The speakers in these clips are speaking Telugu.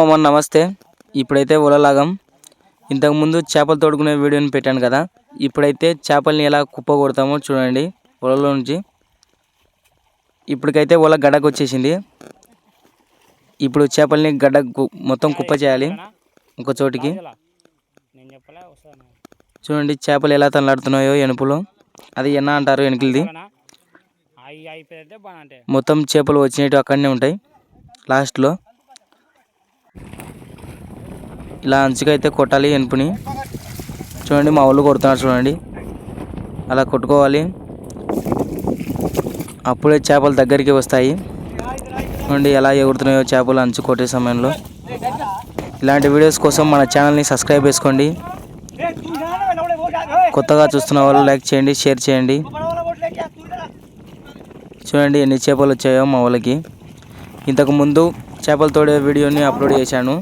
మామ నమస్తే. ఇప్పుడైతే ఉలలాగం ఇంతకుముందు చేపలు తోడుకునే వీడియోని పెట్టాను కదా. ఇప్పుడైతే చేపల్ని ఎలా కుప్ప కొడతామో చూడండి ఉలలో నుంచి. ఇప్పటికైతే ఉల గడ్డకు వచ్చేసింది. ఇప్పుడు చేపల్ని గడ్డ మొత్తం కుప్ప చేయాలి ఒక చోటికి. చూడండి చేపలు ఎలా తనలాడుతున్నాయో ఎనుపులో. అది ఎన్న అంటారు వెనుకలది. మొత్తం చేపలు వచ్చినట్టు అక్కడనే ఉంటాయి లాస్ట్లో. ఇలా అంచుకైతే కొట్టాలి ఎనుపుని. చూడండి మా వాళ్ళు కొడుతున్నారు చూడండి. అలా కొట్టుకోవాలి, అప్పుడే చేపలు దగ్గరికి వస్తాయి. చూడండి ఎలా ఎగురుతున్నాయో చేపలు అంచు కొట్టే సమయంలో. ఇలాంటి వీడియోస్ కోసం మన ఛానల్ని సబ్స్క్రైబ్ చేసుకోండి. కొత్తగా చూస్తున్న వాళ్ళు లైక్ చేయండి, షేర్ చేయండి. చూడండి ఎన్ని చేపలు వచ్చాయో మా వాళ్ళకి. ఇంతకుముందు చేపలు తోడే వీడియోని అప్లోడ్ చేశాను.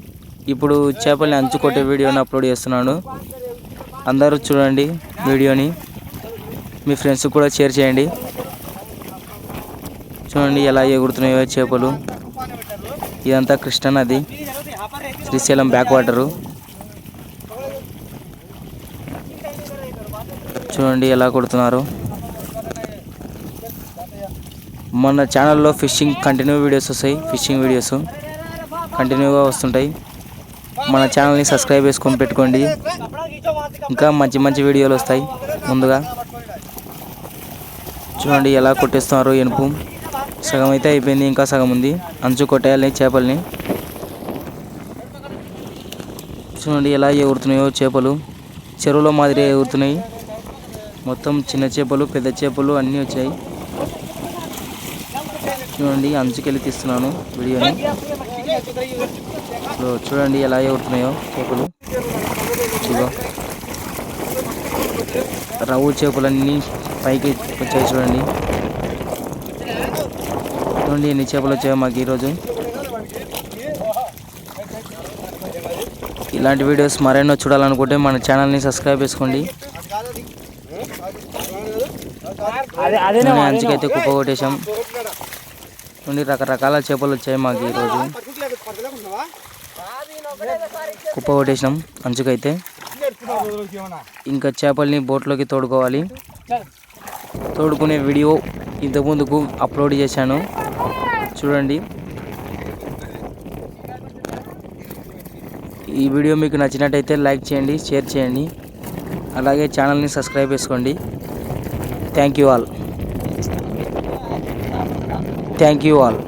ఇప్పుడు చేపల్ని అంచు కొట్టే వీడియోని అప్లోడ్ చేస్తున్నాను. అందరూ చూడండి వీడియోని, మీ ఫ్రెండ్స్ కూడా షేర్ చేయండి. చూడండి ఎలా ఎగురుతున్నాయో చేపలు. ఇదంతా కృష్ణా నది, శ్రీశైలం బ్యాక్ వాటరు. చూడండి ఎలా కొడుతున్నారు. మన ఛానల్లో ఫిషింగ్ కంటిన్యూ వీడియోస్ వస్తాయి. ఫిషింగ్ వీడియోస్ కంటిన్యూగా వస్తుంటాయి. మన ఛానల్ని సబ్స్క్రైబ్ చేసుకొని పెట్టుకోండి. ఇంకా మంచి మంచి వీడియోలు వస్తాయి ముందుగా. చూడండి ఎలా కొట్టేస్తున్నారు ఎనుపు. సగం అయితే అయిపోయింది, ఇంకా సగం ఉంది. అంచు కొట్టేయాలి చేపల్ని. చూడండి ఎలా ఎగురుతున్నాయో చేపలు. చెరువులో మాదిరి ఎగురుతున్నాయి. మొత్తం చిన్న చేపలు పెద్ద చేపలు అన్నీ వచ్చాయి. చూడండి అంచుకెళ్ళి తీస్తున్నాను వీడియోని. చూడండి ఎలా ఎగురుతున్నాయో చేపలు. రవ్వు చేపలన్నీ పైకి వచ్చాయి చూడండి. చూడండి ఎన్ని చేపలు వచ్చాయో మాకు ఈరోజు. ఇలాంటి వీడియోస్ మరెన్నో చూడాలనుకుంటే మన ఛానల్ని సబ్స్క్రైబ్ చేసుకోండి. అంచుకైతే కుప్ప కొట్టేశాం. చూడండి రకరకాల చేపలు వచ్చాయి మాకు ఈరోజు. కుప్ప కొట్టేసినాం అంచుకైతే. ఇంకా చేపల్ని బోట్లోకి తోడుకోవాలి. తోడుకునే వీడియో ఇంతకుముందుకు అప్లోడ్ చేశాను చూడండి. ఈ వీడియో మీకు నచ్చినట్టయితే లైక్ చేయండి, షేర్ చేయండి. అలాగే ఛానల్ని సబ్స్క్రైబ్ చేసుకోండి. Thank you all.